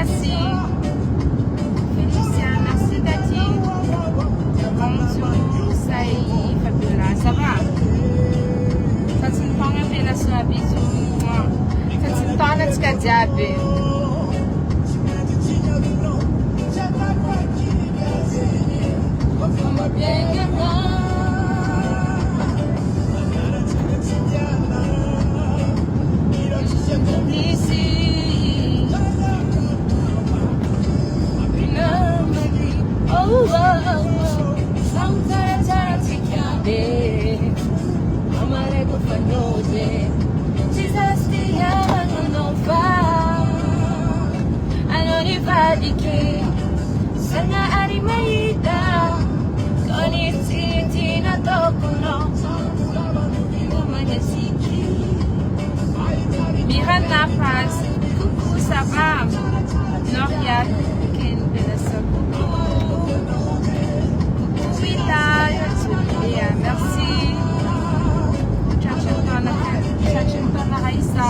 merci. Félicia, merci Dati. Bonjour, Saï, Fabiola, ça va? Ça te prend un peu la soie, bisous. Ça te prend un petit diable. Miranda Paz, coucou, ça va? Noria, Ken Benessa, coucou. Coucou, Ita, merci. Chachintona Raissa.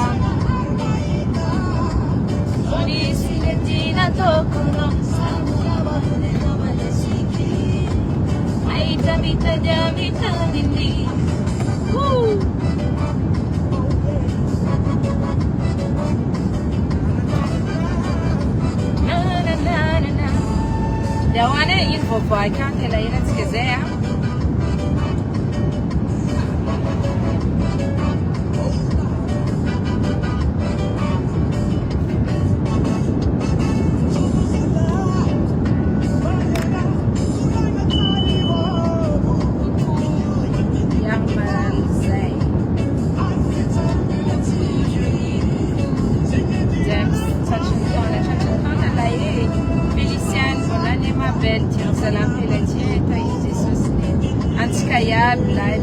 لو أنا ينفع كان كلا ينتس كذا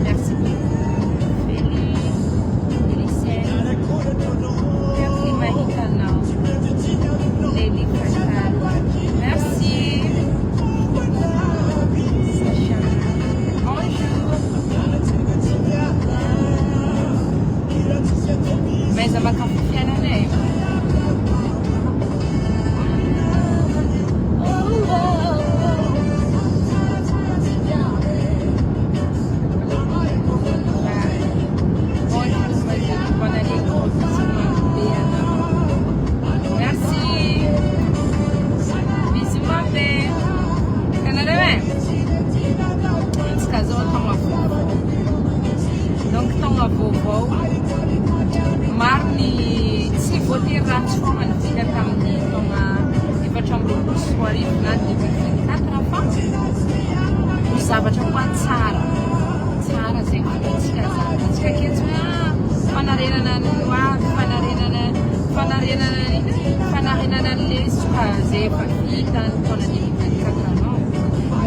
merci beaucoup. Merci. Mais ça m'a confié à l'année.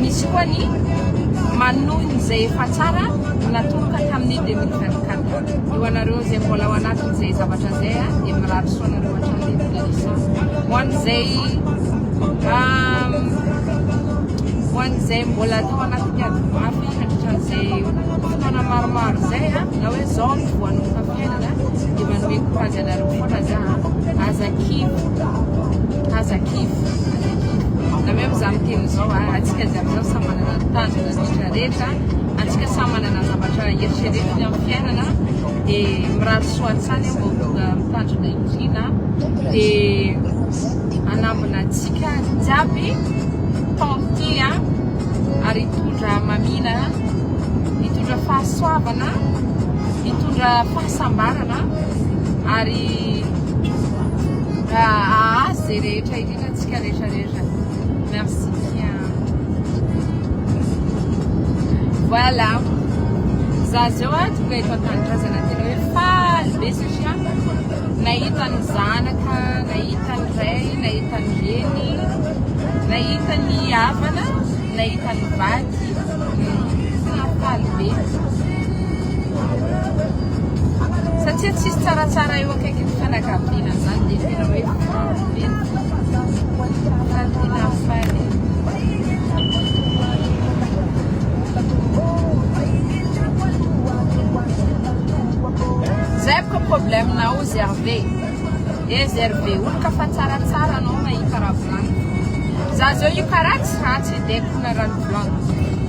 Misy koa ny manohy zay efa tsara natoloka tamin'ny 2024 io anareo zay mbola ao anatin'izay zavatra zay dia mirary soanareo hatrany ho an'izay mbola tao anatin'ny ady mafy hatratran'izay fotoana maromaro zay na hoe zao ny voan'ny fafiainana dia manome courage anareo foana za aza-kivo na mesmo zaho miteny zao atsika jiaby zao samy manana tanjona rehetra atsika samy manana zavatra eritreretina amin'ny fiainana dia mirary soa tsara mba mitandrina indrina dia anambina atsika jiaby taonty ary hitondra mamina hitondra fahasoavana hitondra fahasambarana ary ahazy zay rehetra indrindra atsika rehetrarehetra. Merci bien. Voilà. Zazao tonga eto an-tanindrazana tena hoe faly be satria nahita ny zanaka, nahita ny ray, nahita ny reny, nahita ny havana, nahita ny vady. Tena faly be. Satria tsisy tsaratsara eo akaiky ny fianakaviana zany dia tena hoe faly be. Tena faly. Zay ko problème na o Hervé. réservé olo ka fa tsaratsara anao mahita raha volagny. Za zao io karaha tsy ratsy edeko na raha volagny.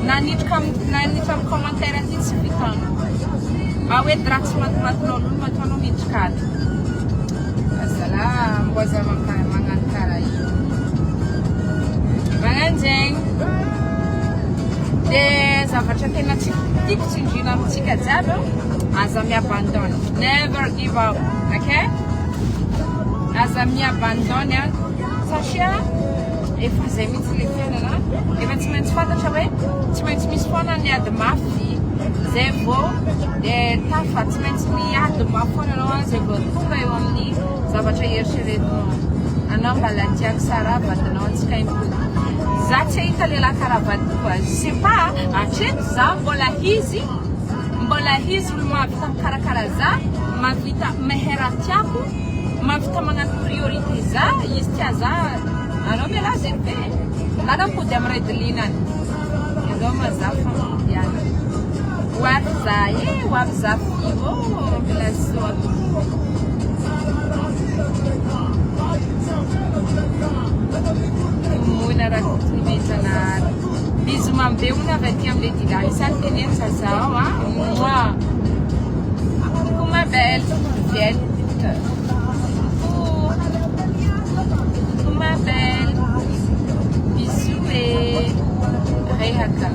Naniditra amin'ny commentaire aty tsy vitanao. Ah hoe ratsy matomatonao olo matoanao miditra ato. Azalahy mbô za magnano karaha io. Magnano zegny. Dia zavatra tena tsy tiako tsindriana amintsika jiaby aza mi-abandonne. Never give up, okay? Aza mi-abandonne satria efa zay mihitsy le fiainana. Efa tsy maintsy fantatra hoe tsy maintsy misy foana ny ady mafy zay vao tafa tsy maintsy miady mafy foana anao zay vao tonga eo amin'ny zavatra eritreretinao. Anao mbola tiako sara vadinao antsika impony. Za tsy hita lehilahy karaha vadiko azy. Je sais pas, hatreto za mbola izy olo mahavita mikarakara za, mahavita mahera tiako, mahavita magnano priorité za, izy tia za. Anao miala zay be. Nana mipody amin'ny ray dilinany. Ianao mazafa mandiana. Hoavy za hoavy za fivo, mila soa. Mona raha tonomejanary. Bisous mambe una avy aty amin'ny Lady Lala. Isany teneny zazao Mouah. Coucou ma belle. Viens. Coucou ma belle. Bisous et Rehaka.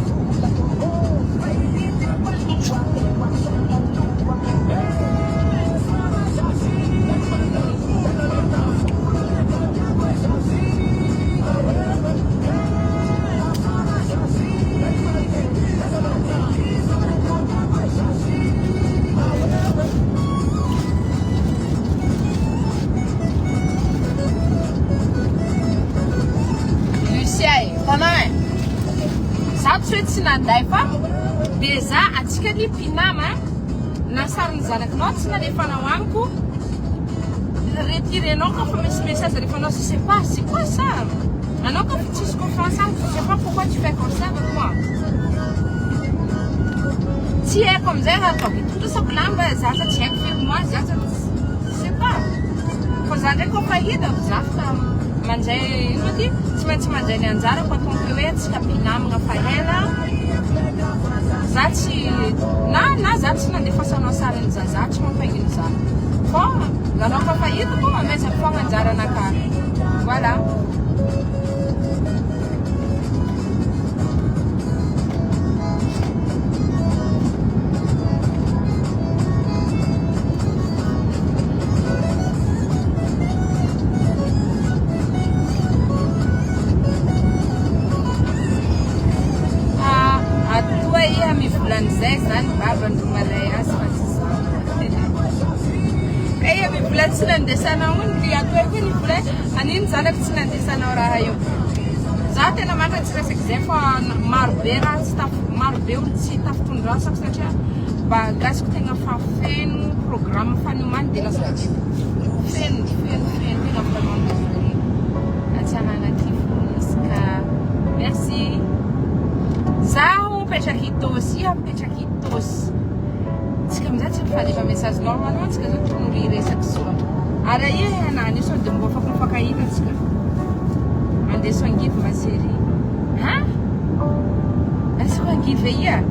Tsy nanday fa dia za atsika ny mpinama nasariny zanakinao tsy nalefanao amiko retirenao ka fa misy message alefanao je sais pas c'est quoi ça anao ka fa tsisy confiance amiko je sais pas pourquoi tu fais comme ça avec moi tsy haiko amizay raha vitondrosako lamba zaza tsy haiko feky moi zaza je sais pas fa za ndraiky kofa hitako za fa mandray ino ty tsy maintsy mandray ny anjara fa tonga hoe tsika mpinamagna fa ela za tsy na za tsy nandefasanao sariny zaza tsy mampagnino zany fa zanao fa fahitako amezako fogna anjaranakany voilà. Zay zany babandro malay azy fa tsy za kaya mivola tsy nandesanao ony ato eko ny vola aniny zanako tsy nandesanao raha io za tena matra tsy resaky zay fa marobe raha tsy marobe olo tsy tafitondrasako satria mba gasiko tegna fa feno programme faniomany dia lasa feno tegna vraiment atsianana kifonisika merci zaho petraky tosy petraky tosy tsika amizay tsy mifalefa message normalement tsika zao tokony resaky soa ara ie anany io sao dia mbo afaka mifankahita tsika andeso angivy ma série asiko angivy ia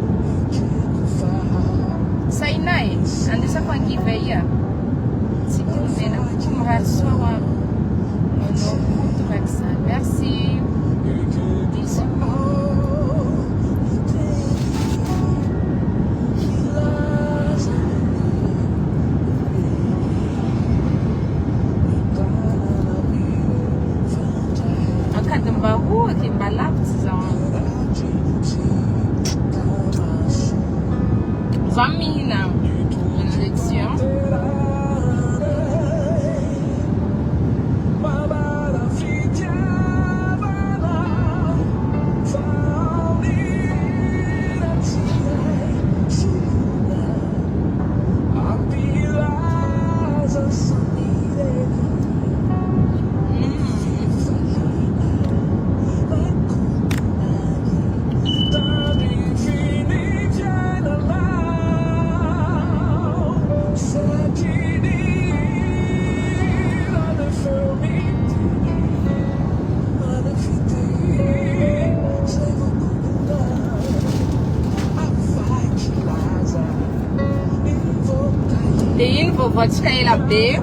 sainay andesako angivy ia tsy mena tsy mirary soa ho anao toraky zany merci bisous. Famina une lection. vaovaotsika ela be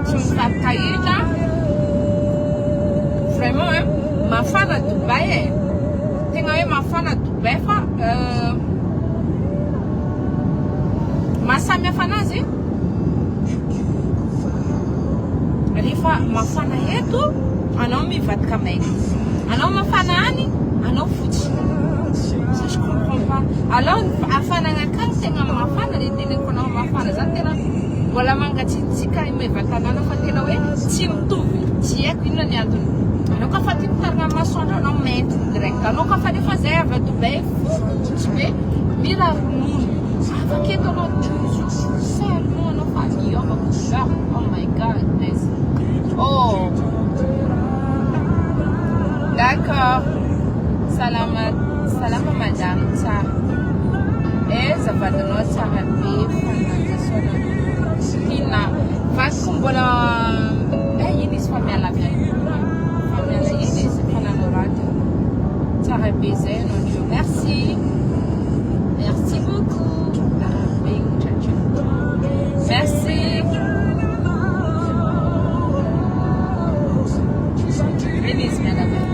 tsy mitarikahita vraiment mafana Dubai tegna hoe mafana Dubai fa masamy hafa anazy rehefa mafana eto anao mivadika maigna anao mafana any anao fotsy ça je comprends pas alors afanana akany tegna mafana le teneniko anao mafana zany tena mbola mangatsiatsika mivatanana fa tena hoe tsy mitovy tsy haiko inona ny antony anao ka fa tia mitarina masoandro anao mainty direct anao ka fa rehefa zay avy a Dubai fotsy be mila ronono afaketo anao serno anao fa miova couleur oh my godness oh d'accord salama madame tsara zavadinao tsara be fananjasoana hina vasiko mbola ino izy fa miala iny izy fananorato tsara be zay anao nio merci beaucoup merci Venez, madame.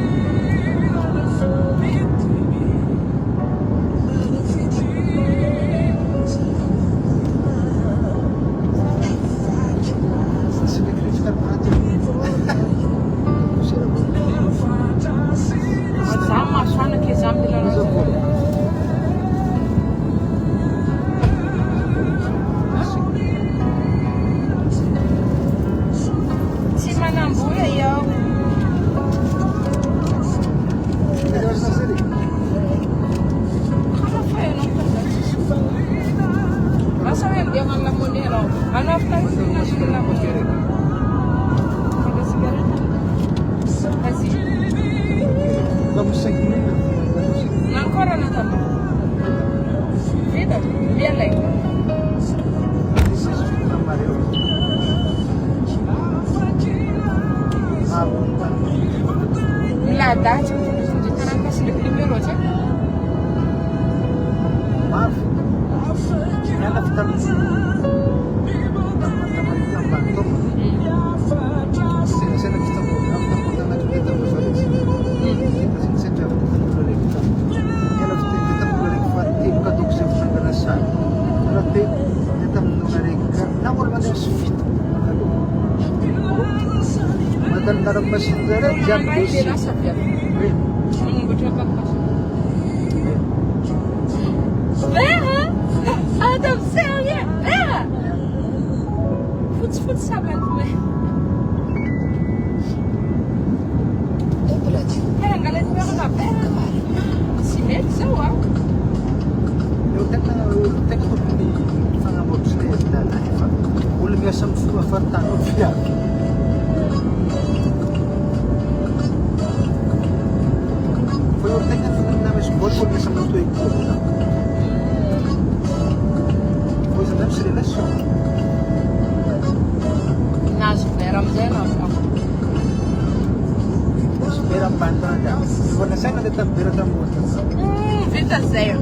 Vita zero.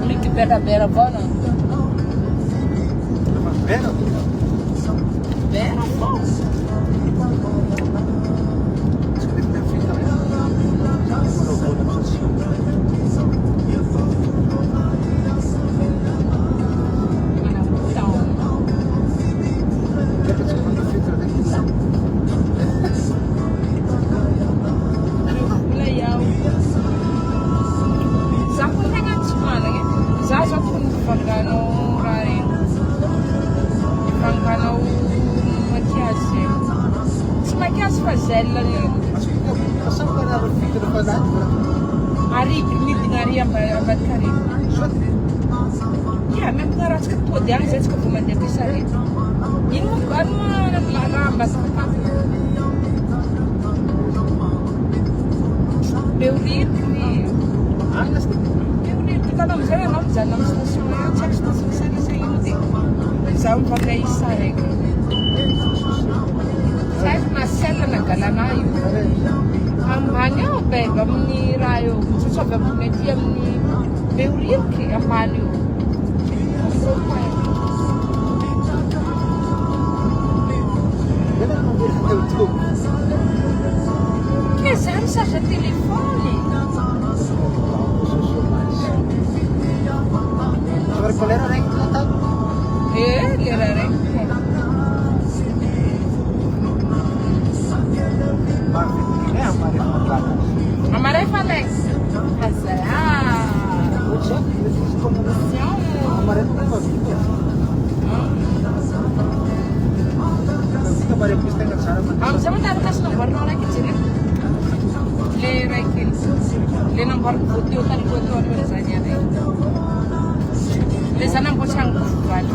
Link bera bona. Bera? Bera bom. baixa telefone. Sobre qual era que tu tá? Ele era renke. É a Maria Fantana. Amare Falex. O chefe de comunicação. A Maria Fantana. Kita Maria Pista nggak cara. Sama taruh kas nomor nolak kecil. Le Raikil. Le nomor putih kan putih orang biasanya deh. Le sana bocang kuat.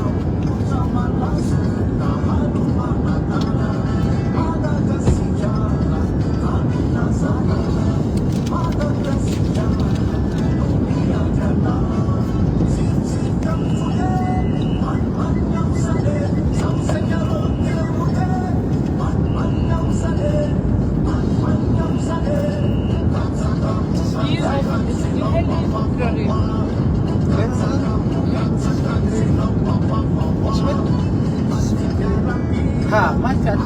Ha, macam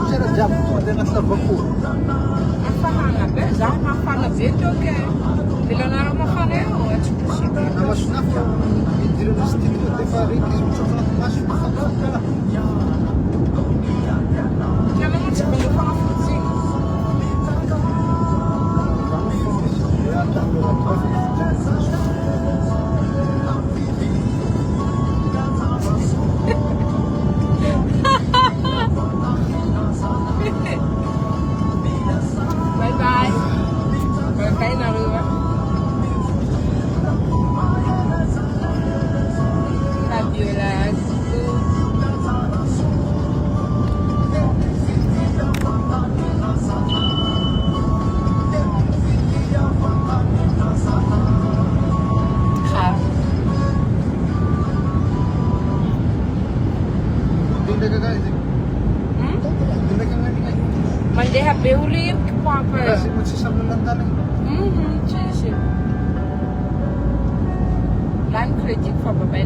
cara jam dengan terbaku. Mafahanga be, zah mafahanga be toke. Bilonaro mafaneo, achukushika. Nama sunaf ya. Di rumah sendiri tu fahri kisah coklat masuk fakir. Jangan macam mafahanga futsi. Ya, tak boleh. Bye-bye. Bye-bye na Ruwa. Fabulous. Mandeha beuli papa. Kasi magsasablan lang tayo. Sim. Line credit for Babel.